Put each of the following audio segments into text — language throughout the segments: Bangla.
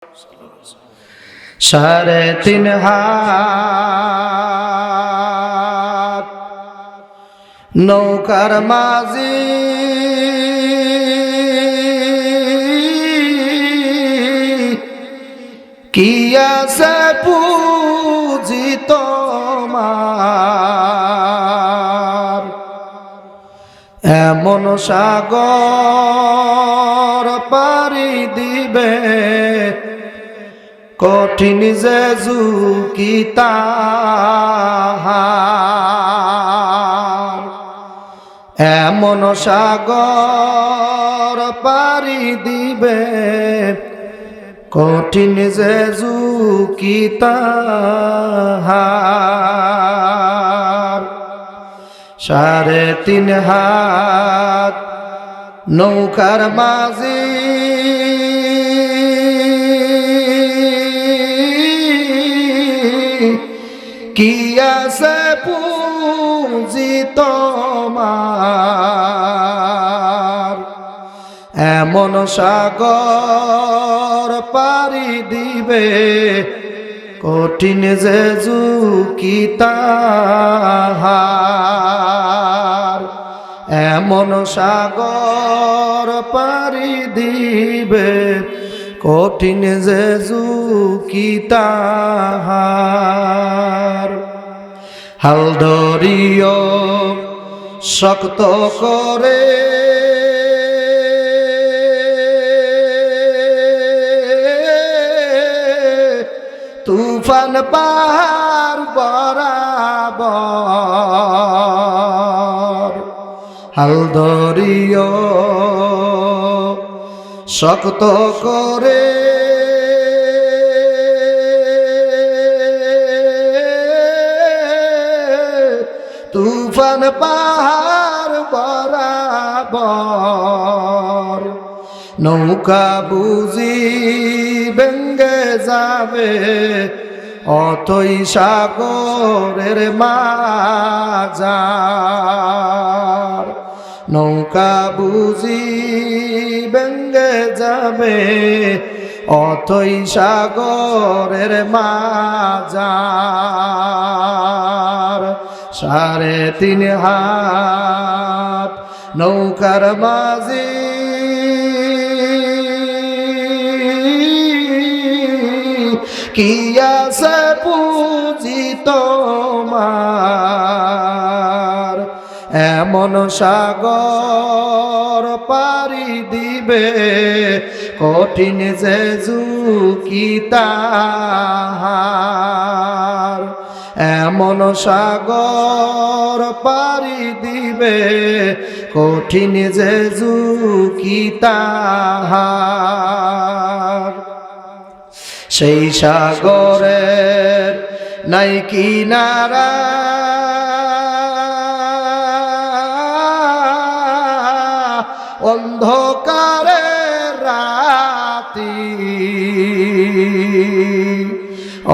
3.5 হাত নৌকার মাঝি কি আছে পুঁজি তোমার, এমন সাগর পাড়ি দিবে কঠিন যে ঝুঁকি তাহার, এমন সাগর পাড়ি দিবে কঠিন যে ঝুঁকি তাহার। 3.5 হাত নৌকার মাঝি কি আছে পুঁজি তোমার, এমন সাগর পাড়ি দিবে কঠিন যে ঝুঁকি তাহার, এমন সাগর পাড়ি দিবে কঠিন যে ঝুঁকি তাহার। হাল ধরিও শক্ত করে তুফান পাহাড় বরাবর, হাল ধরিও শক্ত করে তুফান পাহাড় বরাবর, নৌকা বুঝি ভেঙ্গে যাবে অথই সাগরের মাঝার, নৌকা বুঝি ভেঙ্গে যাবে অথই সাগরের মাঝার। 3.5 হাত নৌকার মাঝি কি আছে পুঁজি তোমার, এমন সাগর পাড়ি দিবে কঠিন যে ঝুঁকি তাহার, এমন সাগর পাড়ি দিবে কঠিন যে ঝুঁকি তাহার। সেই সাগরের নাই কিনারা অন্ধকারের রাতি,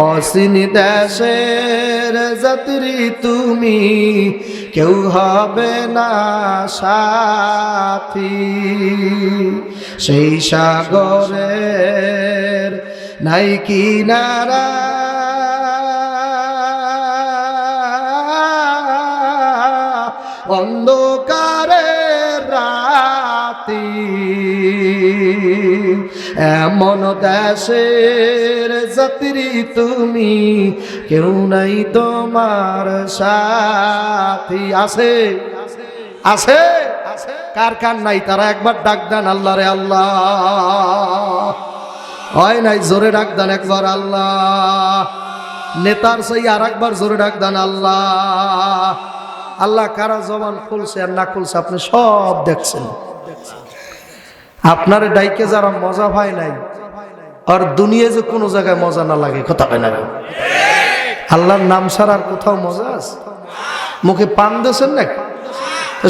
অসীন দেশের যাত্রী তুমি কেউ হবে না সাথী, সেই সাগরের নাই কিনারা অন্ধকারের রাতি, এমন দেশের যাত্রী তুমি কেউ নাই তোমার সাথী। আছে আছে কার কার নাই তারা একবার ডাক দেন আল্লাহ রে আল্লাহ। হয় নাই জোরে ডাক দেন একবার আল্লাহ। নেতার সেই আর একবার জোরে ডাক দেন আল্লাহ। আল্লাহ কারা জবান খুলছে আর না খুলছে আপনি সব দেখছেন। আপনার ডাইকে যারা মজা পায় নাই আর দুনিয়া যে কোনো জায়গায় মজা না লাগে কথা পায় না। আল্লাহর নাম ছাড়া আর কোথাও মজা আছে? মুখে পান দিয়েছেন না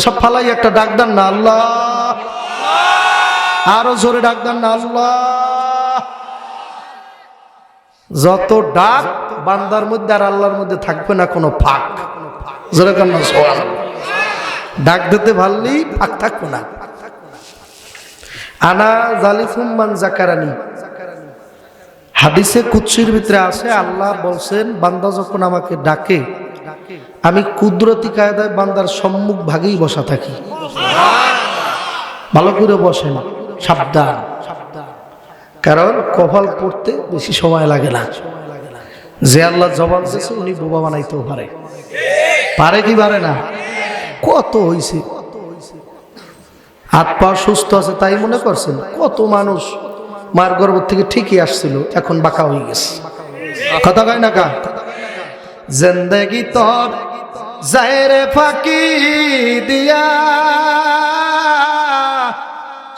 সব ফালাই একটা ডাক দেন না আল্লাহ। আরো জোরে ডাক দেন না আল্লাহ। যত ডাক বান্দার মধ্যে আর আল্লাহর মধ্যে থাকবে না কোনো ফাঁক। জোরে কেন ডাক দিতে পারলেই ফাঁক থাকবে না। আনা জালিসুম মান জাকারানি, হাদিসে কুদসির ভিতরে আছে, আল্লাহ বলছেন বান্দা যখন আমাকে ডাকে আমি কুদরতি কায়দায় বান্দার সম্মুখ ভাগেই বসা থাকি। ভালো করে বসেন, সাবধান, কারণ কপাল পড়তে বেশি সময় লাগে না। যে আল্লাহ জবাব দিয়েছে উনি বোবা বানাইতেও পারে। পারে কি পারে না? কত হইছে, হাত পা সুস্থ আছে তাই মনে করছেন? কত মানুষ মার গর্ভ থেকে ঠিকই আসছিল, এখন বাঁকা হয়ে গেছে। কথা কয় না কা? জিন্দেগি তোর জায়রে ফাঁকি দিয়া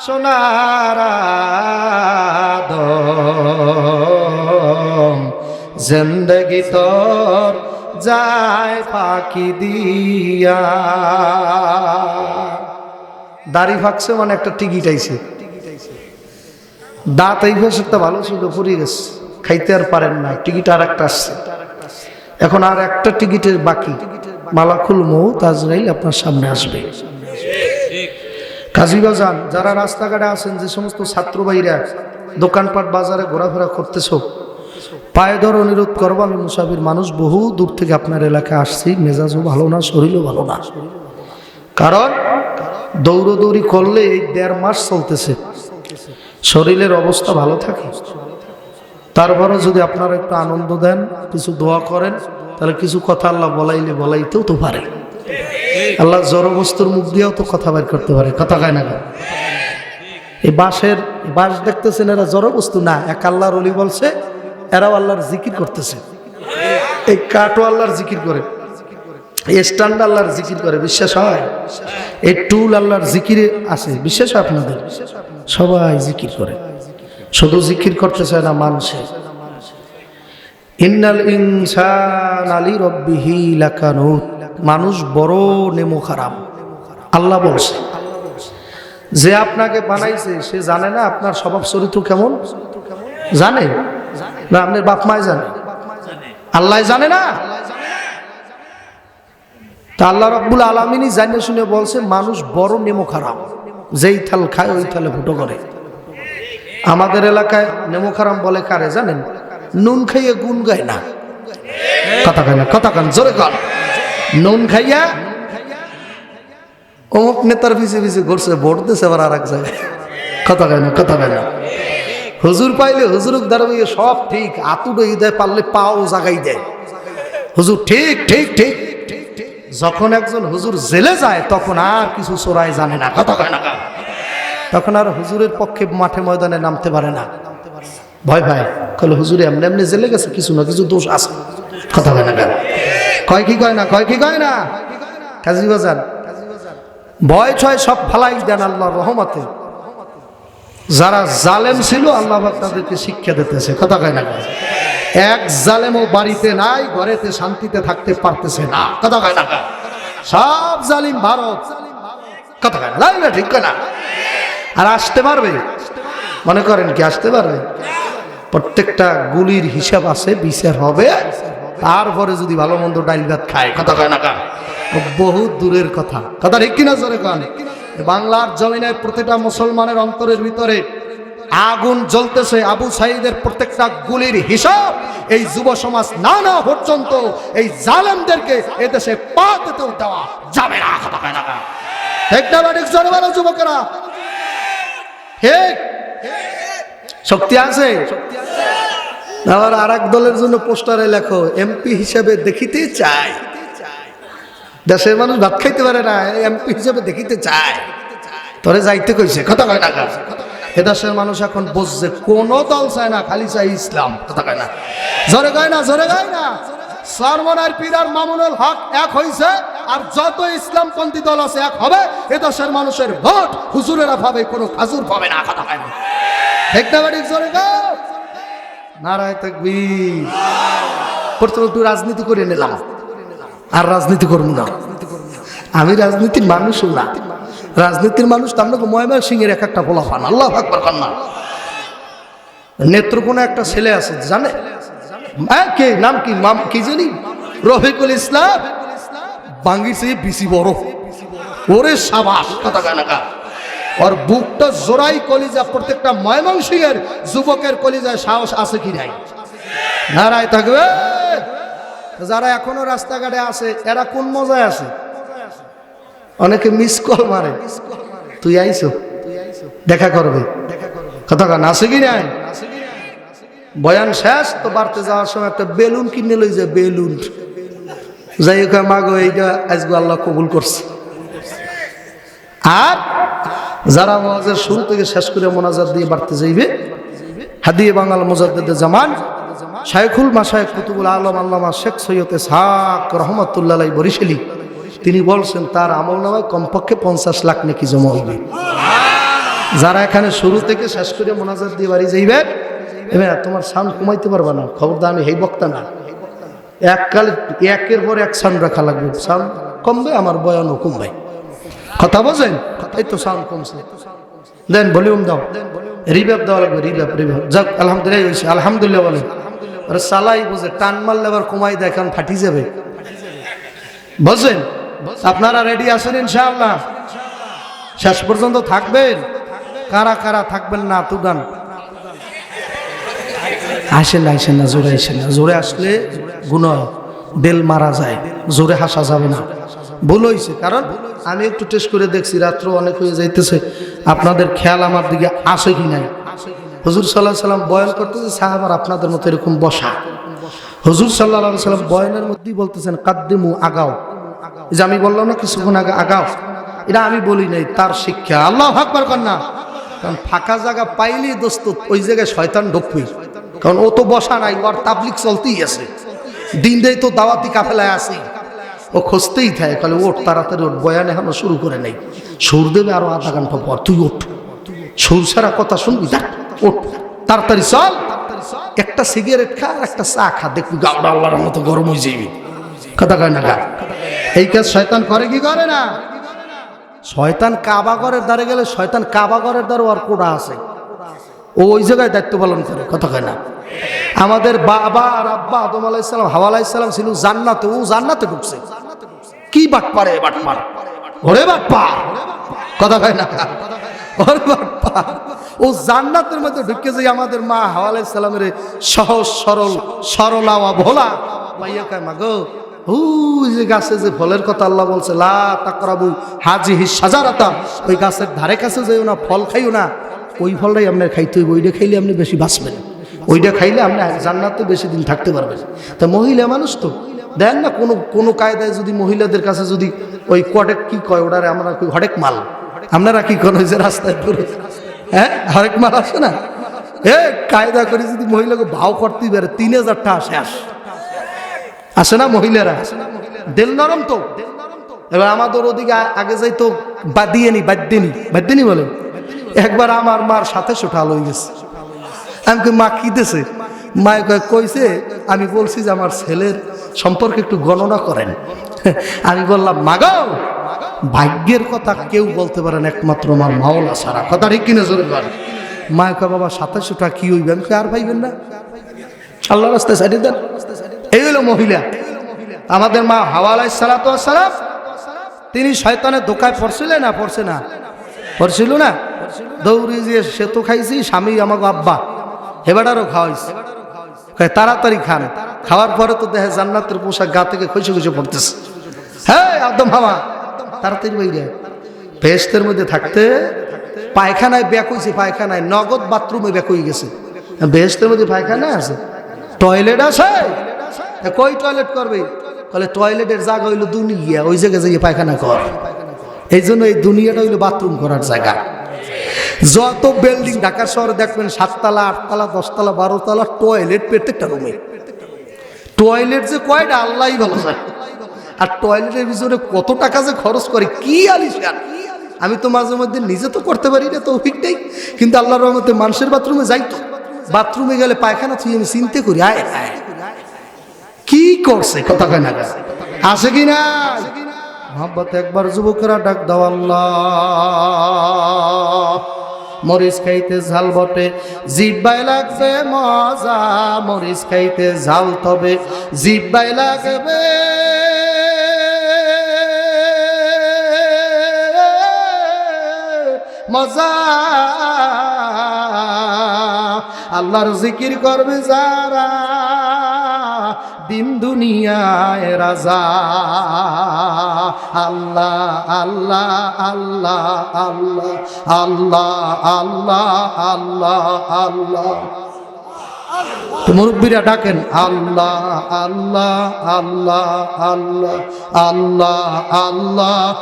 সোনার আদম, জিন্দেগি তোর যায় ফাঁকি দিয়া। দাড়ি ফাঁকছে মানে একটা টিকিট আইছে, দাঁত এই একটা ভালো ছিল পড়ে গেছে, খাইতে আর পারেন না, টিকিট আর একটা আসছে। এখন আর একটা টিকিটের বাকি, মালাকুল মউত আজরাইল আপনার সামনে আসবে। কাজী বাজান, যারা রাস্তাঘাটে আছেন, যে সমস্ত ছাত্র ভাইরা দোকানপাট বাজারে ঘোরাফেরা করতেছ, পায়ে ধর অনুরোধ করবো, আমি মুসাফির মানুষ, বহু দূর থেকে আপনার এলাকায় আসছি, মেজাজও ভালো না, শরীরও ভালো না। কারণ দৌড়দৌড়ি করলে এই 1.5 মাস চলতেছে, শরীরের অবস্থা ভালো থাকে। তারপরে যদি আপনারা একটু আনন্দ দেন, কিছু দোয়া করেন, তাহলে কিছু কথা আল্লাহ বলাইতেও তো পারে। আল্লাহ জড়বস্তুর মুখ দিয়েও তো কথা বের করতে পারে। কথা কয় না? এই বাঁশ দেখতেছেন, এরা জড়বস্তু না, এক আল্লাহর ওলি বলছে এরাও আল্লাহর জিকির করতেছে। এই কাঠও আল্লাহর জিকির করে, এই স্ট্যান্ড আল্লাহর জিকির করে, বিশ্বাস হয়? এই টুল আল্লাহর জিকিরে আছে, বিশ্বাস হয় আপনাদের? সবাই জিকির করে, শুধু জিকির করতে চায় না মানুষে। ইন্নাল ইনসানা লিরাব্বিহি লাকানুত, মানুষ বড় নেমো খারাপ। আল্লাহ বলছে যে আপনাকে বানাইছে সে জানে না আপনার স্বভাব চরিত্র কেমন? জানে না? আপনার বাপ মায় জানে? আল্লাহ জানে না? তা আল্লাহ রাব্বুল আলামিনই জানে শুনে বলছে মানুষ বড় নেমো খারাপ, যেই থাল খায় ওই থালে ফুটো করে। আমাদের এলাকায় নেমো খারাম বলে কারে জানেন? নুন খাইয়ে গুণ গায় না। কথা কয় না? কথা কান জোরে কান। নুন খাইয়া অমুক নেতার পিছিয়ে পিছিয়ে ঘুরছে, ভোট দিছে আবার আর এক জায়গায়। কথা কয় না? কথা কয় না? হুজুর পাইলে হুজুরক দাঁড়িয়ে সব ঠিক, আতুডই দেয়, পারলে পাও জাগাই দেয়, হুজুর ঠিক ঠিক ঠিক। যখন একজন হুজুর জেলে যায় তখন আর কিছু চোরাই জানে না। কথা কয় না? তখন আর হুজুরের পক্ষে মাঠে ময়দানে নামতে পারে না, ভয় ভাই কলে হুজুরে এমনি এমনি জেলে গেছে, কিছু না কিছু দোষ আছে। কথা কয় না? কয় কি কয় না? কয় কি কয় না? কাজী বাজান, ভয় ছয় সব ফালাই দেন আল্লাহর রহমতে। যারা জালেম ছিল আল্লাহ তাদেরকে শিক্ষা দিতেছে। কথা কয় না? এক জালেমও বাড়িতে নাই, ঘরেতে শান্তিতে থাকতে পারতেছে না। কথা কয় না? সব জালিম ভারত। কথা কয় না? ঠিক না? আর আসতে পারবে? মনে করেন কি আসতে পারবে? প্রত্যেকটা গুলির হিসাব আছে, বিচার হবে, তারপরে যদি ভালো মন্দ ডাইল ভাত খায়। কথা কয় না? বহুত দূরের কথা। কথা ঠিক কিনা জোরে কন? বাংলার জমিনের প্রতিটা মুসলমানের অন্তরের ভিতরে আগুন জ্বলতেছে। আবু সাইদের প্রত্যেকটা গুলির হিসাব এই যুব সমাজ না পর্যন্ত এই জালেমদেরকে এদেশে পা দিতেও দেওয়া যাবে না। কথা কয় না? ঠিক না? ঠিক জোরে বলো যুবকেরা, ঠিক? শক্তি আছে? আবার আর এক দলের জন্য পোস্টারে লেখো এমপি হিসেবে দেখিতে চাই। দেশের মানুষ ভাত খাইতে পারে না, এমপি হিসেবে দেখিতে চায়, তোরে যাইতে কইছে। কথা কয় না? এদেশের মানুষ এখন বুঝছে কোন দল চায় না, খালি চাই ইসলাম। কথা কয় না? জোরে কয় না? জোরে কয় না? সরমনার পীর আর মামুনুল হক এক হইছে, আর যত ইসলামপন্থী দল আছে এক হবে। এদেশের মানুষের ভোট হুজুরেরা পাবে, কোনো খাজুর পাবে না। কথা কয় না? ঠিক না? ঠিক জোরে কও। নারায়ে তাকবীর। প্রথমে একটু রাজনীতি করে নিলাম, আর রাজনীতি করবো না। আমি রাজনীতির মানুষও না, রাজনীতির মানুষ তো আমরা ময়মনসিংহ এর এক একটা পোলাপান। আল্লাহু আকবার কান্না। নেত্রকোনা একটা ছেলে আছে, জানে? কে নাম কি? কি জানি? রফিকুল ইসলাম। বাঙ্গির চেয়ে বেশি বড়। ওরে সাবাস। কথা কয় না? ওর বুকটা জোড়াই কলিজা, প্রত্যেকটা ময়মনসিংহের যুবকের কলিজায় সাহস আছে কি নাই? নারায় থাকবে। যারা এখনো রাস্তাঘাটে আছে এরা কোন মজায় আছে? অনেকে মিস কল মারে, তুই আইছো দেখা করবে, কথা কান আছে কি নাই? বয়ান শেষ তো বাড়তে যাওয়ার সময় একটা বেলুন কিনে লই যায়, বেলুন যাই হোক মাগো এইটা আজকে আল্লাহ কবুল করছে। আর যারা ওয়াজের শুরু থেকে শেষ করে মোনাজাত দিয়ে বাড়তে যাইবে, হাদিয়ে বাঙাল মুজাদ্দিদে জামান শাইখুল মাশায়েখ কুতুবুল আলম আল্লামা শেখ সৈয়দ ইসহাক রহমাতুল্লাহ আলাইহি বরিশালী, তিনি বলছেন তার আমলনামায় কমপক্ষে 50 লাখ নেকি জমা হইবে। যারা এখানে শুরু থেকে শেষ করে মোনাজাত দিয়ে বাড়ি যাইবে, এবার তোমার সাউন্ড কমাইতে পারবা না, খবরদার আমি হেই বক্তা না, এককালে একের পর এক সাউন্ড রাখা লাগবে, সাউন্ড কমবে আমার বয়ানও কমবে, কথা বোঝেন? এই তো সাউন্ড কমছে, দেন ভলিউম দাও, রিভাব দেওয়া লাগবে, রিভাব রিভাব। যাক আলহামদুলিল্লাহ হয়েছে, আলহামদুলিল্লাহ বলে। আরে সালাই বোঝে, টান মারলে আবার কমাই দেয়, কারণ ফাটি যাবে, বুঝছেন? আপনারা রেডি আছেন ইনশাআল্লাহ? শেষ পর্যন্ত থাকবেন? কারা কারা থাকবেন না তুগান? আসেন না, আসেন না, জোরে আসেন না, জোরে আসলে গুনাহ, বেল মারা যায়, জোরে হাসা যাবে না। ভুল হয়েছে, কারণ আমি একটু টেস্ট করে দেখছি, রাত্র অনেক হয়ে যাইতেছে, আপনাদের খেয়াল আমার দিকে আসে কি নাই? হুজুর সাল্লাল্লাহু আলাইহি সাল্লাম বয়ান করতেছে, সাহাবার আপনাদের মতো এরকম বসা। হুজুর সাল্লাল্লাহু আলাইহি সাল্লাম বয়ানের মধ্যেই বলতেছেন কাদ্দিমু, আগাও। যে আমি বললাম না কিছুক্ষণ আগে আগাও, এটা আমি বলি নাই, তার শিক্ষা। আল্লাহু আকবার কর না, কারণ ফাঁকা জায়গা পাইলেই দোস্ত ওই জায়গায় শয়তান ঢুকবে, কারণ ও তো বসা নাই, ওর তাবলিগ চলতেই আছে, দিন দেই তো দাওয়াতি কাফেলায় আছে, ও খুঁজতেই থাকে, কালে ওঠ তাড়াতাড়ি ওঠ, বয়ান এখনো শুরু করে নেই, সুর দেবে আরো আধা ঘন্টা পর, তুই ওঠ, সুর ছাড়া কথা শুনবি, দেখ ওঠ তাড়াতাড়ি চল, একটা সিগারেট খা আর একটা চা খা, দেখবি গাওড়া আল্লাহর মতো গরম হয়ে যাবি, কথা কয় না? এই কাজ শয়তান করে কি করে না? শয়তান কাবাগরের দ্বারে গেলে, শয়তান কাবাগরের দ্বারা ওর কোড়া আছে, ও ওই জায়গায় দায়িত্ব পালন করে, কথা কয় না? আমাদের বাবা আর আব্বা আদম আলাইহিস সালাম, হাওয়া আলাইহিস সালাম ছিল জান্নাতে, ও জান্নাতে ঢুকছে, কি বাটপারে বাটপার, ওরে বাটপার, কথা কয় না? ওরে বাটপার, ও জান্নাতের মধ্যে ঢুকে যায়, আমাদের মা হাওয়া আলাইহিস সালামের সহজ সরল সরলা ভোলা ভাইয়া কয় মাগো, ওই যে গাছে যে ফলের কথা আল্লাহ বলছে, লা তাকরাবু হাজিহি শাজারাতা, ওই গাছের ধারে কাছে যাইও না, ফল খাইও না, ওই ফলটাই আপনার খাইতে হইব, ওইটা খাইলে আপনি বেশি বাঁচবেন, ওইটা খাইলে আপনি জান্নাতে বেশি দিন থাকতে পারবেন। তা মহিলা মানুষ তো দেন না, কোনো কোনো কায়দায় যদি মহিলাদের কাছে যদি ওই কটেক কি কয় ওটারে আমরা হরেক মাল, আপনারা কি কোন যে রাস্তায় ঘুরে, হ্যাঁ হরেক মাল আসে না, কায়দা করে যদি মহিলাকে ভাও করতেই পারে 3000 টাকা শেষ আসে না? মহিলারা দেল নরম তো। এবার আমাদের ওদিকে আগে যাই তো বাদ্যেনি বলে, একবার আমার মার সাথে সোঠাল হয়ে গেছে, আমি মা কি দেছে, মায় কইছে, আমি বলছি যে আমার ছেলের সম্পর্কে একটু গণনা করেন, আমি বললাম মাগো, ভাগ্যের কথা কেউ বলতে পারেন একমাত্র আমার মাওলা ছাড়া, কথা ঠিক কিনা জোরে বল। মায় কয় বাবা 27 টাকা কি হইবে? আমি আর পাইবেন না, আল্লাহ রাস্তায় সাইডে দেন। এই হলো মহিলা। আমাদের মা হাওয়া আলাইহিস সালাতু ওয়াস সালাম, তিনি শয়তানের ধোকায় পড়ছিলেন না, পড়ছে না, পড়ছিল না, দৌড়ি যে সে তো খাইছি, স্বামী আমাকে আব্বা হেবাটারও খাওয়াইছে, তাড়াতাড়ি খান, খাওয়ার পরে তো দেখে জান্নাতের পোশাক গা থেকে খসে খসে পড়তেছে, হ্যাঁ একদম হাওয়া তাড়াতাড়ি বাইরে বেহেশতের মধ্যে থাকতে, পায়খানায় ব্যাক হয়েছে, পায়খানায় নগদ বাথরুমে ব্যাক হয়ে গেছে, বেহেশতের মধ্যে পায়খানা আছে, টয়লেট আছে, কই টয়লেট করবে? বলে টয়লেটের জায়গা হইলো দুনিয়া, ওই জায়গায় যাইয়ে পায়খানা কর। এই জন্য এই দুনিয়াটা হইলো বাথরুম করার জায়গা। যত বিল্ডিং ঢাকার শহরে দেখবেন 7 তলা 8 তলা 10 তলা 12 তলা টয়লেট, প্রত্যেকটা রুমে টয়লেট যে কয়টা আল্লাহই ভালো যায়। আর টয়লেটের ভিতরে কত টাকা যে খরচ করে, কি আলিশান! আমি তো মাঝে মধ্যে নিজে তো করতে পারি না, তৌফিক নেই, কিন্তু আল্লাহর রহমতে মানুষের বাথরুমে যাই, তো বাথরুমে গেলে পায়খানা থুই আমি চিন্তা করি, আয় আয় কি করছে, কথা কয় না, আসে কি না? মোহাম্মত একবার যুবকেরা ডাক দাও আল্লাহ। মরিচ খাইতে ঝাল বটে, জিব্বায় লাগবে মজা, মরিচ খাইতে ঝাল তবে জিব্বায় লাগবে, মজা। আল্লাহর জিকির করবে যারা দিন দুনিয়ায় রাজা। আল্লাহ আল্লাহ আল্লাহ আল্লাহ আল্লাহ আল্লাহ আল্লাহ আল্লাহ। মুরব্বীরা ডাকেন আল্লাহ আল্লাহ আল্লাহ আল্লাহ আল্লাহ আল্লাহ।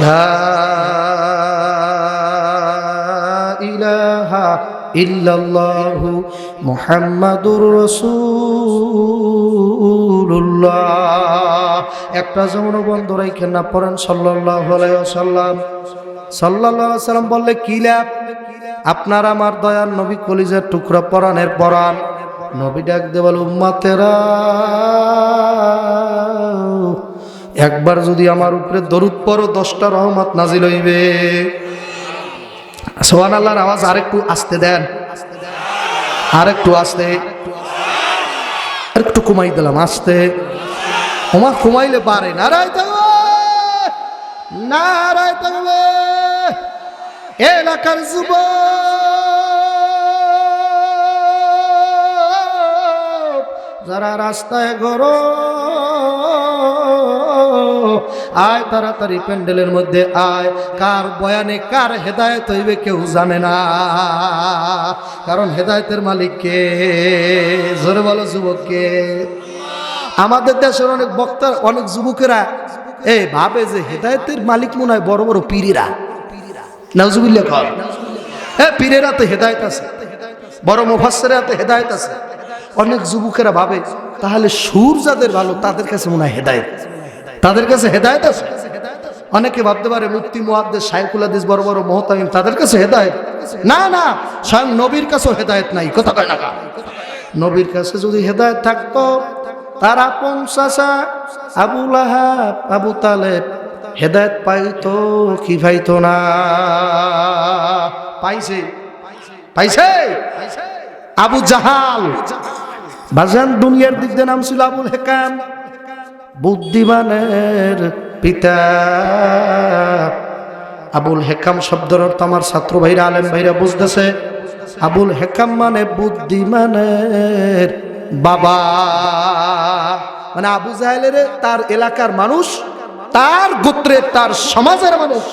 লা ইলাহা ইল্লাল্লাহু মুহাম্মাদুর রাসূলুল্লাহ। একটা যেমন বন্ধ রাখেন না, পড়েন সাল্লাল্লাহু আলাইহি ওয়াসাল্লাম। সাল্লাল্লাহু আলাইহি ওয়াসাল্লাম বললে কি লাভ? আপনার আমার দয়ার নবী কলিজার টুকরা পরাণের পরাণ নবী ডাক দে বলে উম্মতেরা, একবার যদি আমার উপরে দরুদ পড়ো 10টা রহমত নাজিল হইবে। সুবহানাল্লাহর আওয়াজ আরেকটু আস্তে দেন, আরেকটু আস্তে, আরেকটু কমাই দিলাম আস্তে। ওমা কমাইলে পারে। নারায় তাকবীর, নারায় তাকবীর। এলাকার যুবক যারা রাস্তায় ঘোরো, আয় তাড়াতাড়ি প্যান্ডেলের মধ্যে আয়। কার বয়ানে কার হেদায়েত হইবে কেউ জানে না, কারণ হেদায়েতের মালিক কে? জোরে বলো যুবক কে? আমাদের দেশের অনেক বক্তা, অনেক যুবকেরা এই ভাবে যে হেদায়েতের মালিক মনে হয় বড় বড় পীরেরা। নাউজুবিল্লাহ কর। পীরেরা তো হেদায়েত আছে, বড় মুফাসসিরেরা তো হেদায়েত আছে। অনেক যুবকেরা ভাবে তাহলে সুর যাদের ভালো তাদের কাছে মনে হয় হেদায়েত, তাদের কাছে হেদায়েত আছে। অনেকে ভাবতে পারে মুফতি মুহাদ্দিস শাইখুল হাদিস বড় বড় মুহতামিম তাদের কাছে হেদায়েত। না না, স্বয়ং নবীর কাছেও হেদায়েত নাই। কথা কয় না? নবীর কাছে যদি হেদায়েত থাকতো, তার আপন চাচা আবু লাহাব আবু তালেব হেদায়েত পাইতো কি পাইতো না? পাইছে, পাইছে। আবু জাহাল বাজান দুনিয়ার দিক দিয়ে নাম ছিল আবুল হেকাম, বুদ্ধিমানের পিতা। আবুল হেকাম শব্দের অর্থ আমার ছাত্র ভাইরা, আলেম ভাইরা বুঝতেছে। আবুল হেকাম মানে বুদ্ধিমানের বাবা। মানে আবু জাহেলের তার এলাকার মানুষ, তার গোত্রের, তার সমাজের মানুষ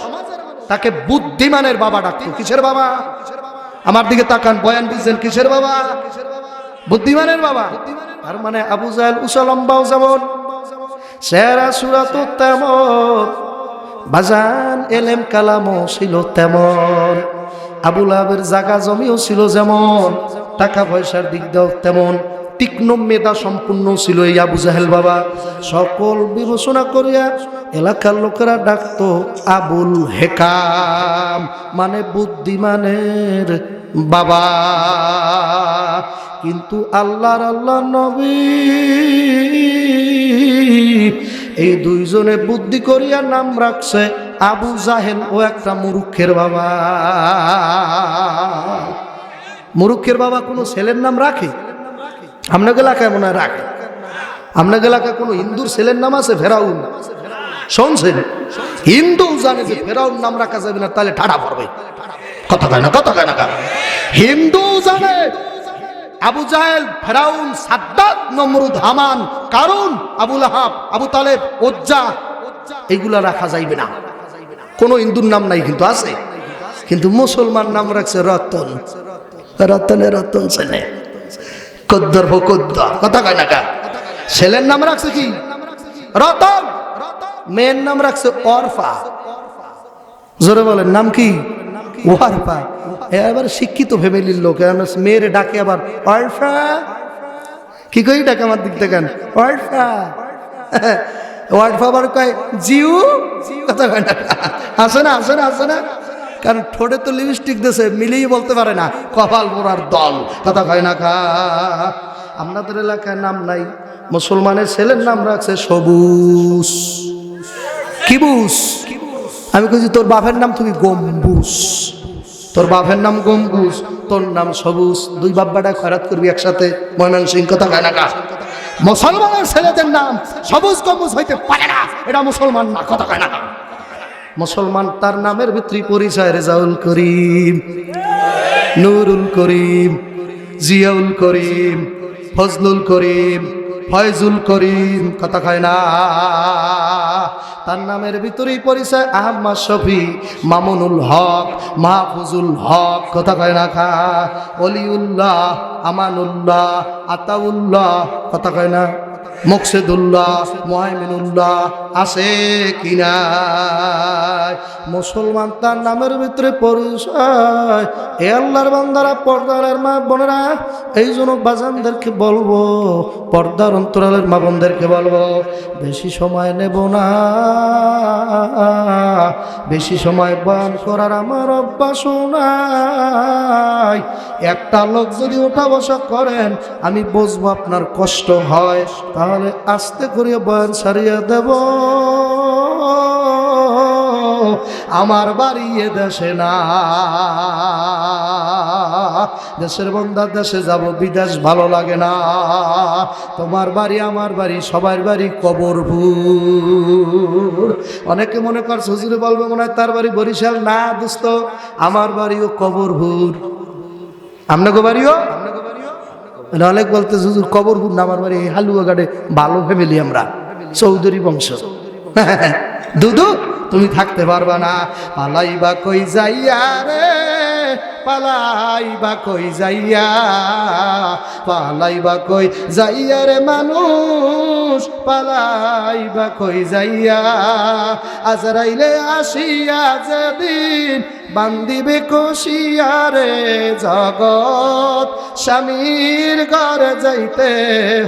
তাকে বুদ্ধিমানের বাবা ডাকতো। কিসের বাবা? আমার দিকে তাকান, বয়ান বুঝছেন? কিসের বাবা? বুদ্ধিমানের বাবা। আর মানে আবু জাহেল উঁচা লম্বাও যেমন, চেহারা সুরাত তেমন, বাজান এলেম কালামও ছিল তেমন। আবু লাহাবের জায়গা জমিও ছিল যেমন, টাকা পয়সার দিক দিয়েও তেমন। তীক্ষ্ণ মেধা সম্পূর্ণ ছিল এই আবু জাহেল বাবা। সকল বিবেচনা করিয়া এলাকার লোকেরা ডাকতো আবুল হেকাম, মানে বুদ্ধিমানের বাবা। কিন্তু আল্লাহর আল্লাহ নবী এই দুইজনে বুদ্ধি করিয়া নাম রাখছে আবু জাহেল ও একটা মুরুক্ষের বাবা। মুরুক্ষের বাবা কোনো ছেলের নাম রাখে? আপনাকে এলাকায় মনে হয় রাখে। আপনাকে এলাকায় কোনো হিন্দুর ছেলের নাম আছে ফেরাউন? শুনছেন? হিন্দু জানে যে ফেরাউন নাম রাখা যাবে না, তাহলে ঠাড়া পড়বে। কথা কয় না? কথা কয় না? হিন্দু জানে আবু জাহেল, ফেরাউন, সাদ্দাত, নমরুদ, হামান, কারুন, আবু লাহাব, আবু তালেব, উজ্জা, এগুলা রাখা যাইবে না। কোনো হিন্দুর নাম নাই, কিন্তু আছে। কিন্তু মুসলমান নাম রাখছে রতন। রতনে রতন ছেলে, কদ্দর হো কদ্দর। কথা কয় না? ছেলের নাম রাখছে কি? রতন। মেয়ের নাম রাখছে অরফা। জোরে বলেন, নাম কি? ওয়ারফা। এবার শিক্ষিত ফ্যামিলির লোক মেয়েরে ডাকে আবার অরফা। কি কই ডাকে? আমার দিক থেকে অরফা। ওয়ারফা আবার কয় জিউ। কথা কয় না? আসে না? আসে না? আসে না? কারণ ঠোঁটে তো লিপস্টিক দিয়েছে, মিলিয়ে বলতে পারে না। কপাল পোড়ার দল। কথা কয় না? আপনাদের এলাকায় নাম নাই। মুসলমানের ছেলের নাম রাখছে সবুজ। কিবুস। আমি কইছি তোর বাপের নাম তুমি গম্বুজ, তোর বাপের নাম গম্বুজ, তোর নাম সবুজ। দুই বাব্বাটা খয়রাত করবি একসাথে, ময়মনসিংহ। কথা কয় না? মুসলমানের ছেলেদের নাম সবুজ গম্বুজ হইতে পারে না, এটা মুসলমান না। কথা কয় না? মুসলমান তার নামের ভিতরে পরিচয় রেজাউল করিম, নুরুল করিম, জিয়াউল করিম, ফজলুল করিম, ফয়জুল করিম, কথা কয় না। তার নামের ভিতরেই পরিচয় আহমদ শফি, মামুনুল হক, মাহফুজুল হক, কথা কয় না খা, অলিউল্লাহ, আমানুল্লাহ, আতাউল্লাহ, কথা কয় না, মুকসিদুল্লাহ, মুহাইমিনুল্লাহ আছে কিনা? মুসলমান তার নামের ভিতরে পরিচয়। এ আল্লাহর বান্দারা, পর্দার মা বোনেরা, এই জন্য বাজানদেরকে বলবো, পর্দার অন্তরালের মা বোনদেরকে বলবো, বেশি সময় নেব না, বেশি সময় বয়ান করার আমার অভ্যাস নাই। একটা লোক যদি ওঠা বসা করেন, আমি বুঝবো আপনার কষ্ট হয়, তাহলে আস্তে করে বয়ান সারিয়ে দেব। আমার বাড়ি এ দেশে না, দেশের বন্ধা দেশে যাব, বিদেশ ভালো লাগে না। তোমার বাড়ি আমার বাড়ি, সবার বাড়ি কবরপুর। অনেকে মনে করছে হুজুরে বলবে মনে হয় তার বাড়ি বরিশাল। না দোস্ত, আমার বাড়িও কবরপুর। আপনাকে বাড়িও? অনেক বলতে হুজুর কবরপুর না, আমার বাড়ি হালুয়াঘাটে, ভালো ফ্যামিলি আমরা, চৌধুরী বংশ। দুদু তুমি থাকতে পারবা না। পালাইবা কই যাইয়া রে, পালাইবা কই যাইয়া, পালাইবা কই যাইয়া রে মানুষ, পালাইবা কই যাইয়া, আজরাইলে আসিয়া যেদিন বান্দিবে কষিয়া রে, জগৎ স্বামীর ঘরে যাইতে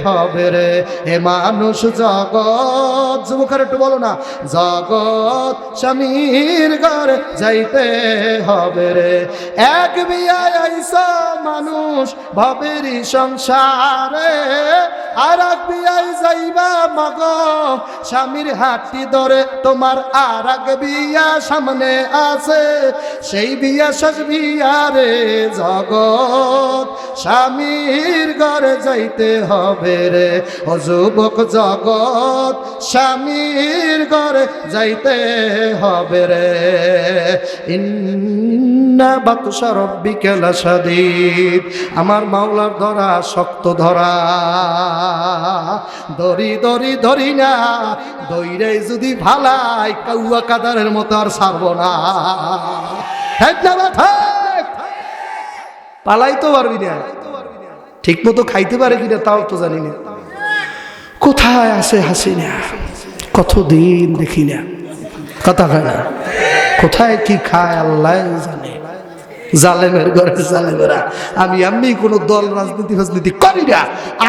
হবে রে, হে মানুষ জগৎ, যুবকের একটু বলো না, জগৎ স্বামীর ঘরে যাইতে হবে রে। এক বিয়ায় আইসা মানুষ ভবেরই সংসারে, আর এক বিয়ায় যাইবা মগ স্বামীর হাতটি ধরে, তোমার আর এক বিয়া সামনে আছে, সেই বিয়া শেষ বিয়া রে, জগৎ স্বামীর ঘরে যাইতে হবে রে, ও যুবক জগৎ স্বামীর ঘরে যাইতে হবে রে। ইন্না বাতশা রাব্বিকা লাশাদীদ, আমার মাওলার ধরা শক্ত ধরা, ধরি ধরি ধরি না, দইরে যদি ভালাই কাউয়া কাদারের মতো আর ছাড়বো না। পালাই তো পারবি না, ঠিক মতো খাইতে পারে কিনা তাও তো জানি না। কোথায় আছে হাসিনা, কতদিন দেখি না, কথা হয় না, কোথায় কি খায় আল্লাহ জানে। জালেমের ঘরে জালেমেরা। আমি এমনি কোনো দল রাজনীতি করি না,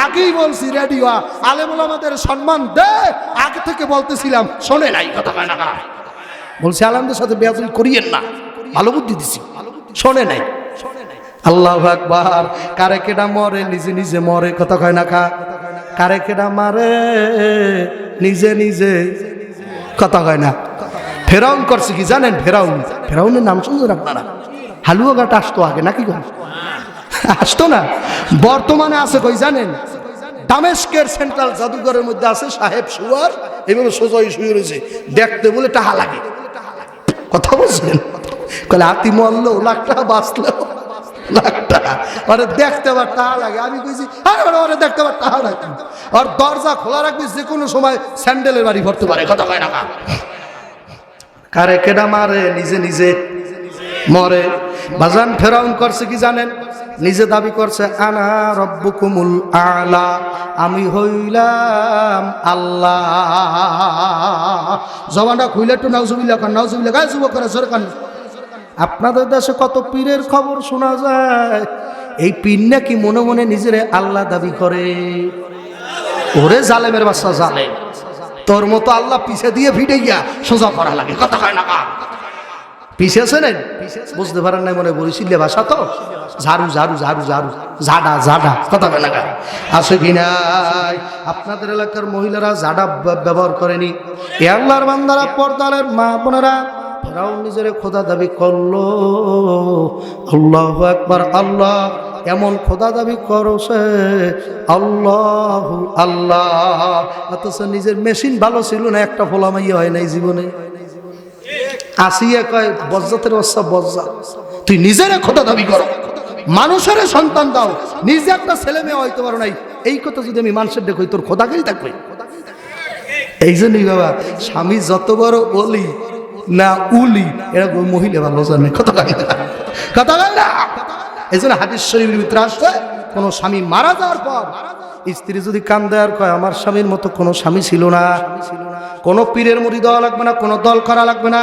আগেই বলছি রেডিও আলেমুল আমাদের সম্মান দে, আগে থেকে বলতেছিলাম, শোনে নাই, কথা হয় না, বলছি আলেমদের সাথে বেয়াদবি করিয়েন না, ভালো বুদ্ধি দিছি, শোনে নাই। আল্লাহু আকবার। কারে কেডা মরে নিজে নিজে মরে, কথা কয় না কা, কারে কেডা মারে নিজে নিজে, কথা কয় না। ফেরাউন করছে কি জানেন? ফেরাউনের নাম শুনছেন আপনারা? হালুয়াঘাট আসতো আগে নাকি? আসতো না, বর্তমানে আছে কই জানেন? দামেস্কের সেন্ট্রাল জাদুঘরের মধ্যে আছে সাহেব শুয়ার, এইভাবে সোজাই শুয়ে রয়েছে, দেখতে বলে টাকা লাগে, কথা বলছেন? কলে হাতি মরলো লাখ টাকা, বাঁচলো লাখ টাকা, আরে দেখতে আবার টাকা লাগে। আমি কইছি আরে দেখতে আবার টাকা লাগে, আর দরজা খোলা রাখবি, যে কোনো সময় স্যান্ডেলের বাড়ি ভরতে পারে, কথা কয় না। কারে কেডা মারে নিজে নিজে মরে। বাজান ফেরাউন করছে কি জানেন? নিজে দাবি করছে আনা রব্বুকুমুল আলা, আমি হইলাম আল্লাহ। জবানটা খুইলে একটু নাউজুবিল্লাহ খান, নাউজুবিল্লাহ গায়ে যুবক করে জোরে খান। আপনাদের দেশে কত পীরের খবর শোনা যায়, এই পীর নাকি মনে মনে নিজেরে আল্লাহ দাবি করে। ওরে জালেমের বাচ্চা জালেম, তোর মতো আল্লাহ পিছে দিয়ে ভিড়ে গিয়া সোজা করা লাগে, কথা কয় না। পিছে আছে নেন, বুঝতে পারেন নাই মনে বরিশিল্লে ভাষা তো, ঝাড়ু ঝাড়ু ঝাড়ু ঝাড়ু, ঝাডা ঝাডা, কথা কয় না আছে কি নাই? আপনাদের এলাকার মহিলারা ঝাডা ব্যবহার করেনি? এ আল্লাহর বান্দারা, পর্দারের মা বোনেরা, ফেরাউন নিজের খোদা দাবি করলো। আল্লাহু আকবার। আল্লাহ এমন খোদা দাবি করছে, আল্লাহ আল্লাহ, অথচ নিজের মেশিন ভালো ছিল না, একটা ফোলামাইয়া হয় নাই জীবনে। আসিয়া কয় বজ্জাতের বাচ্চা বজ্জাত, তুই নিজের খোদা দাবি করো, মানুষের সন্তান দাও, নিজে একটা ছেলে মেয়ে হইতে পারো নাই, এই কথা যদি আমি মানুষের দেখো তোর খোদাকেই থাকবে। এই জন্যই বাবা স্বামী যত বড় অলি না উলি এরা মহিলা ভালো জানে, কথা লাগে না। এই জন্য হাদিস শরীফের ভিতরে আসছে কোন স্বামী মারা যাওয়ার পর স্ত্রী যদি কান্দে আর কয় আমার স্বামীর মতো কোনো স্বামী ছিল না, কোনো পীরের মুড়ি দেওয়া লাগবে না, কোনো দল করা লাগবে না।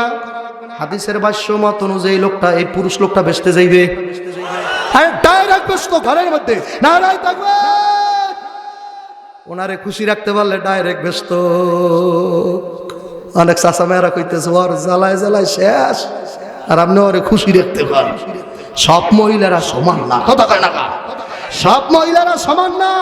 হাদিসের ভাষ্য মত অনুযায়ী লোকটা, এই পুরুষ লোকটা বেচতে যাইবে, ডাইরেক্ট বেচতো ঘরের মধ্যে না রাই থাকবে, ওনারে খুশি রাখতে পারলে ডাইরেক্ট বেচতো। অনেক চাচা মেয়েরা কইতেছে ওর জ্বালায় জ্বালায় শেষ, আর আপনি ওরে খুশি রাখতে পারেন। সব মহিলারা সমান না, কথা কয় না, সব মহিলারা সমান না।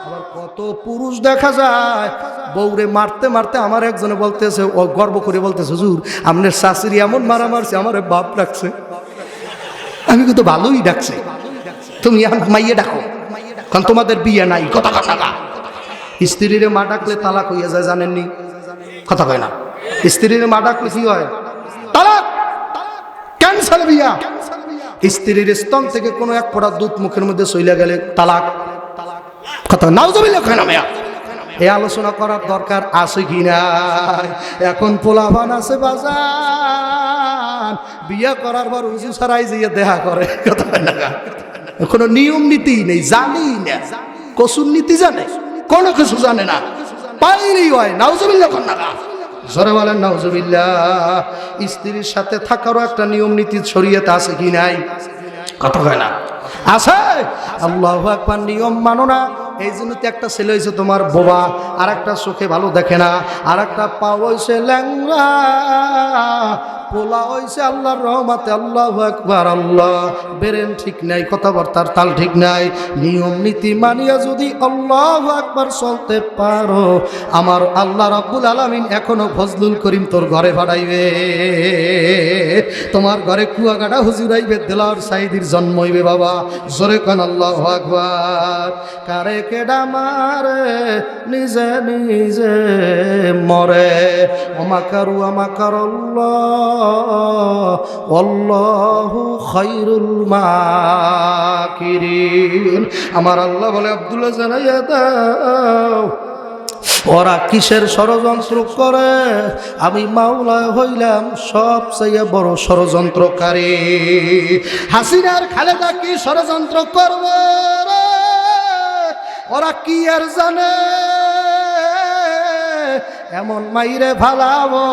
আবার কত পুরুষ দেখা যায় বউরে মারতে মারতে, আমার একজনে বলতেছে, ও গর্ব করে বলতেছে হুজুর আপনার শাশুড়ি এমন মারা মারছে আমার বাপ ডাকছে। আমি কিন্তু ভালোই ডাকছে, তুমি এখন মাইয়ে ডাকো কারণ তোমাদের বিয়ে নাই, কথা কয় না। স্ত্রীরে মা ডাকলে তালাক হইয়া যায় জানেননি, কথা কয় না। স্ত্রীর মা ডাকলে কি হয়? তালাক, ক্যান্সার বিয়া। স্ত্রীর স্তন থেকে কোনো এক ফোঁটা দুধ মুখের মধ্যে চলে গেলে তালাক, কথা নাউজুবিল্লাহ কয় না মেয়া। এই আলোচনা করার দরকার আছে কি না? এখন পোলাভান আছে বাজার, বিয়া করার পর উজু ছাড়াই যে দেখা করে, কথা কয় না। কোনো নিয়ম নীতি নেই, জানি না, কসুর নীতি জানে, কোনো কিছু জানে না, পাইলেই হয়। নাউজুবিল্লাহ কয় না, জোরে বলেন নাউজুবিল্লাহ। স্ত্রীর সাথে থাকারও একটা নিয়ম নীতি শরীয়তে আছে কি নাই, কথা কয় না, আছে। আল্লাহু আকবার, নিয়ম মানো না। এই জন্য তো একটা ছেলে হয়েছে তোমার বোবা, আর একটা চোখে ভালো দেখে না, আর একটা পা হয়েছে ল্যাংড়া, পোলা হয়েছে আল্লাহর রহমতে আল্লাহু আকবার, আল্লাহ বেরেন ঠিক নাই, কথাবার্তার তাল ঠিক নাই। নিয়ম নীতি মানিয়া যদি আল্লাহু আকবার চলতে পারো, আমার আল্লাহ রাব্বুল আলামিন এখনো ফজলুল করিম তোর ঘরে পাঠাইবে, তোমার ঘরে কুয়াকাটা হুজুর আইবে, দেলাওয়ার সাইদির জন্ম হইবে। বাবা জোরে কান আল্লাহু আকবার। কারে কেডা মারে নিজে নিজে মরে, ওমাকারু আমাকার আল্লাহু খায়রুল মাকিরিন। আমার আল্লাহ বলে আব্দুল্লাহ জানাইয়া দাও ওরা কিসের ষড়যন্ত্র করে, আমি মাওলা হইলাম সবচেয়ে বড় ষড়যন্ত্রকারী। হাসিনার খালেদা কি ষড়যন্ত্র করবে রে, ওরা কি আর জানে, এমন মাইরে ফালাবো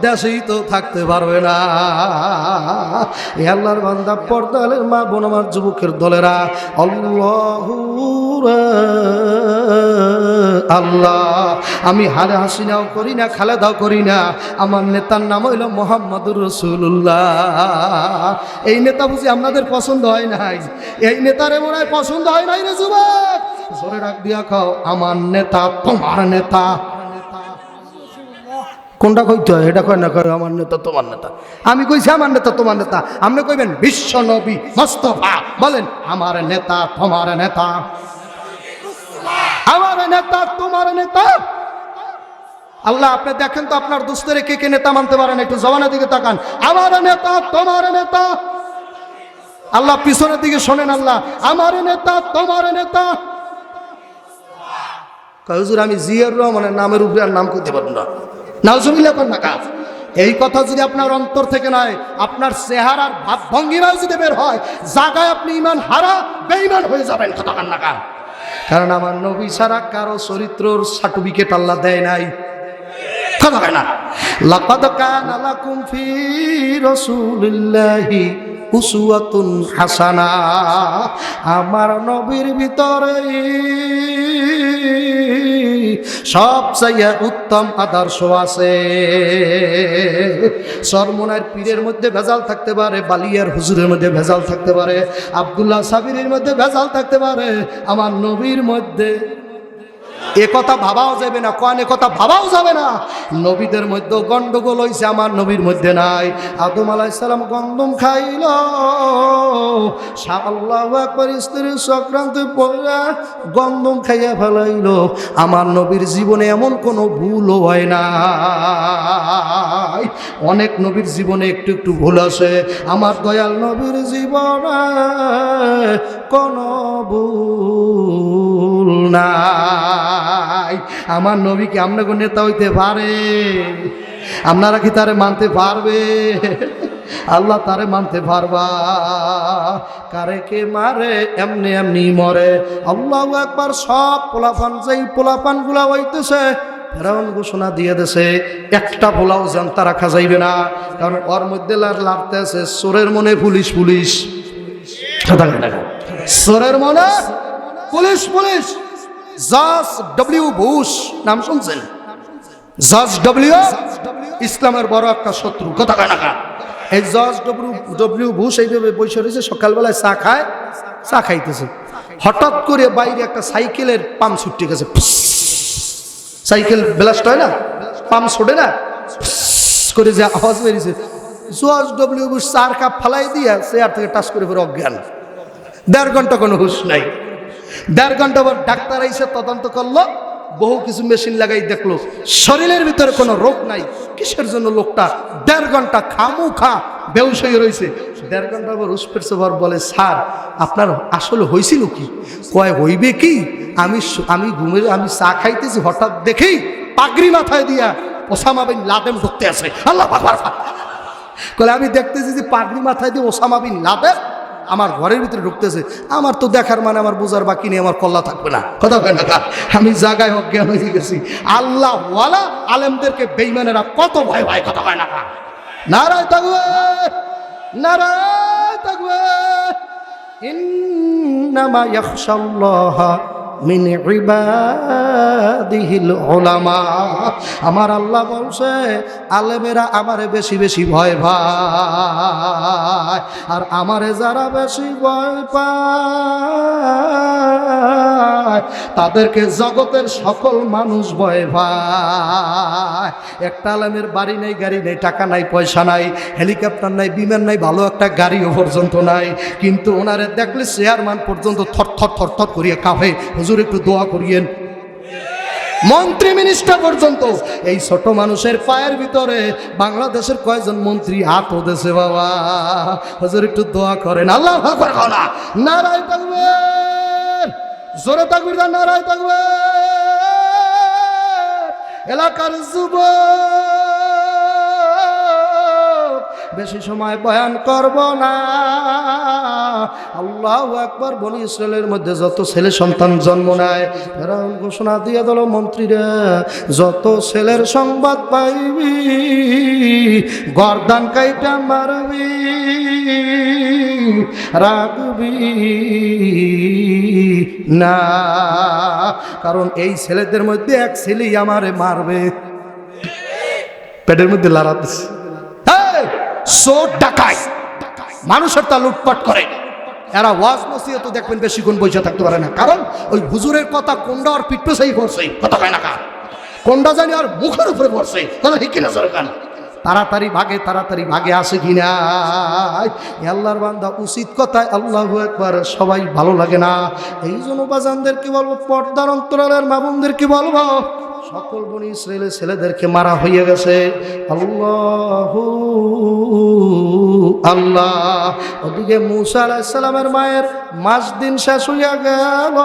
দেশেই তো থাকতে পারবে না। এ আল্লাহর বান্দা, পর্দালের মা বোন, আমার যুবকের দলেরা, আল্লাহু আল্লাহ, আমি হালে হাসিনাও করি না, খালেদাও করি না, আমার নেতার নাম হইল মুহাম্মদুর রাসূলুল্লাহ। এই নেতা বুঝি আপনাদের পছন্দ হয় নাই, এই নেতারে মনে হয় পছন্দ হয় নাই রে যুবক, জোরে ডাক দিয়া খাও, আমার নেতা তোমার নেতা। কোনটা কইতে হয়? এটা কয় না, কয় আমার নেতা তোমার নেতা। আমি কইছি আমার নেতা তোমার নেতা, আপনি কইবেন বিশ্ব নবী মুস্তাফা। বলেন আমার নেতা তোমার নেতা, আমার নেতা তোমার নেতা। আল্লাহ আপনি দেখেন তো আপনার দোস্তরে কে কে নেতা মানতে পারেন, একটু জবানের দিকে তাকান। আমার নেতা তোমার নেতা। আল্লাহ পিছনের দিকে শোনেন, আল্লাহ আমার নেতা তোমার নেতা। হুজুর আমি জিয়াউর রহমানের নামের উপরে আর নাম কইতে পারবো না, নাউজুবিল্লাহ কোন না কাজ। এই কথা যদি আপনার অন্তর থেকে নয়, আপনার চেহারার ভাব ভঙ্গিমাও যদি বের হয়, জায়গায় আপনি ইমান হারা বেঈমান হয়ে যাবেন, কথা কান না। কারণ আমার নবী ছাড়া কারো চরিত্রর সার্টিফিকেট আল্লাহ দেয় নাই, কথা কয় না। লাকাদ কানা লাকুম ফি রাসূলিল্লাহি উসওয়াতুন হাসানা, আমার নবীর ভিতরে সবচেয়ে উত্তম আদর্শ আছে। সরমনার পীরের মধ্যে ভেজাল থাকতে পারে, বালিয়ার হুজুরের মধ্যে ভেজাল থাকতে পারে, আব্দুল্লাহ সাবিরের মধ্যে ভেজাল থাকতে পারে, আমার নবীর মধ্যে এ কথা ভাবাও যাবে না, কোন এ কথা ভাবাও যাবে না। নবীদের মধ্যে গন্ডগোল হইছে, আমার নবীর মধ্যে নাই। আদম আলাইহিস সালাম গন্ধম খাইল, আল্লাহু আকবার, স্ত্রীর চক্রান্তে পড়া গন্ধম খাইয়া ফেলাইল। আমার নবীর জীবনে এমন কোনো ভুলও হয় না। অনেক নবীর জীবনে একটু একটু ভুল আছে, আমার দয়াল নবীর জীবনে কোনো ভুল নাই। আমার নবী কি আপনাকে নেতা হইতে পারে? আপনারা কি তারে মানতে পারবে? আল্লাহ তারে মানতে পারবা? কারে কে মারে এমনি এমনি মরে। আল্লাহু আকবার। সব পোলাপান, যেই পোলাপান গুলা হইতেছে, ফেরাউন ঘোষণা দিয়ে দেছে একটা পোলাও জানতা রাখা যাইবে না, কারণ ওর মধ্যে লাগতে আছে চোরের মনে পুলিশ পুলিশ, চোরের মনে police police. George W Bush নাম শুনছেন? জর্জ ডব্লিউ, ইসলামের বড় একটা শত্রু, কথা কয় না। এই জর্জ ডব্লিউ বুশ এইভাবে বসে রয়েছে, সকালবেলায় চা খায়, চা খাইতেছে, হঠাৎ করে বাইরে একটা সাইকেলের পাম্প ছুটে গেছে। সাইকেল ব্লাস্ট হয় না, পাম্প ছোটে না, করে যে আওয়াজ বেরিয়েছে। জর্জ ডব্লিউ বুশ 4 কাপ ফালাই দিয়া চেয়ার থেকে টাচ করে পরে অজ্ঞান। 1.5 ঘন্টা কোনো হুশ নাই। 1.5 ঘন্টা পর ডাক্তার এসে তদন্ত করলো, বহু কিছু মেশিন লাগাই দেখলো শরীরের ভিতরে কোনো রোগ নাই। কিসের জন্য লোকটা 1.5 ঘন্টা খামুখা বেহুশ হয়ে রয়েছে? 1.5 ঘন্টা পর হুশ ফিরছে, বলে স্যার আপনার আসলে হয়েছিল কি? কয় হইবে কি, আমি ঘুমের আমি চা খাইতেছি, হঠাৎ দেখি পাগড়ি মাথায় দিয়া ওসামা বিন লাদেন ঢুকতে আছে। আল্লাহ আকবার। কলে আমি দেখতেছি যে পাগড়ি মাথায় দিয়ে ওসামা বিন লাদেন আমার ঘরের ভিতরে ঢুকতেছে। আমার তো দেখার মানে আমার বোঝার বাকি নেই, আমার কল্লা থাকবে না, কথা বলে না। আমি জায়গায় অজ্ঞান হয়ে গেছি। আল্লাহ ওয়ালা আলেমদেরকে বেঈমানেরা কত ভয় ভয়, কথা হয় না। নারায়ে তাকবীর, নারায়ে তাকবীর। ইন্নামা ইয়াখশাল্লাহা মিন ইবাদিহিল উলামা। আমার আল্লাহ বলছে আলেমেরা আমারে বেশি বেশি ভয় পায়, আর আমারে যারা বেশি ভয় পায় তাদেরকে জগতের সকল মানুষ ভয় পায়। একটা আলেমের বাড়ি নেই, গাড়ি নেই, টাকা নাই, পয়সা নাই, হেলিকপ্টার নাই, বিমান নাই, ভালো একটা গাড়িও পর্যন্ত নাই, কিন্তু ওনারে দেখলে চেয়ারম্যান পর্যন্ত থর থর থর থর করিয়া কাঁপে, হুজুর একটু দোয়া করিয়েন। মন্ত্রী মিনিস্টার পর্যন্ত এই ছোট মানুষের পায়ের ভিতরে বাংলাদেশের কয়জন মন্ত্রী হাত ওদেছে, বাবা হুজুর একটু দোয়া করেন। আল্লাহ আকবার। নারায়ে তাকবীর, জোরে তাকবীর দাও, নারায়ে তাকবীর। এলাকার যুবক বেশি সময় বয়ান করব না। আল্লাহু আকবার। বনি ইসরায়েলের মধ্যে যত ছেলে সন্তান জন্ম নেয়, ফেরাউন ঘোষণা দিয়ে দিল, মন্ত্রীরা যত ছেলের সংবাদ পাইবি গর্দান কাইটা মারবি, রাখবি না, কারণ এই ছেলেদের মধ্যে এক ছেলেই আমারে মারবে। পেটের মধ্যে লাড়া দিচ্ছে। চোর ডাকায় মানুষের তা লুটপাট করে, এরা ওয়াজ নসিহত দেখবেন বেশিক্ষণ বসে থাকতে পারে না, কারণ ওই হুজুরের কথা কোনটা আর পিঠ পেছেই পড়ছে, কথা কয় না, কোনটা জানি আর মুখের উপরে পড়ছে, কথা ঠিক কিনা সরকার। তাড়াতাড়ি ভাগে আসে কিনা। আল্লাহর বান্দা উচিত কথায় আল্লাহু আকবার সবাই ভালো লাগে না। এই জন্য বাজানদেরকে বলবো, পর্দার অন্তরালের মা বোনদেরকে বলবো, সকল বনি ইসরায়েলের ছেলেদেরকে মারা হয়ে গেছে। আল্লাহু আল্লাহ। ওদিকে মূসা আলাইহিস সালামের মায়ের মাস দিন শেষ হইয়া গেল,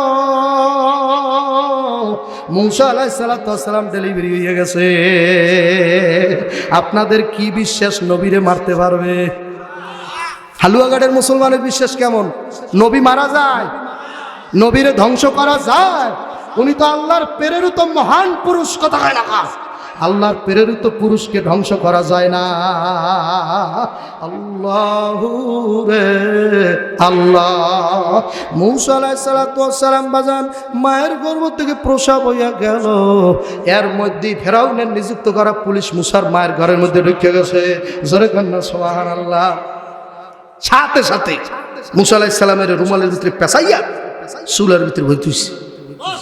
মূসা আলাইহিস সালাম ডেলিভারি হয়ে গেছে। আপনাদের কি বিশ্বাস নবীরে মারতে পারবে? হালুয়াঘাটের মুসলমানের বিশ্বাস কেমন? নবী মারা যায়, নবীরে ধ্বংস করা যায়? উনি তো আল্লাহর প্রেরিত মহান পুরুষ, কথা হয় না। আল্লাহর প্রেরিত পুরুষকে ধ্বংস করা যায় না। আল্লাহু রে আল্লাহ। মূসা আলাইহিস সালাম বাজান মায়ের গর্ভ থেকে প্রসব হইয়া গেল, এর মধ্যে ফেরাউনের নিযুক্ত করা পুলিশ মূসার মায়ের ঘরের মধ্যে ঢুকে গেছে। জোরে কন্যা সুবহানাল্লাহ। সাথে সাথে মূসা আলাইহিস সালামের রুমালের ভিতরে পেঁচাইয়া চুলার ভিতরে বইতেছে।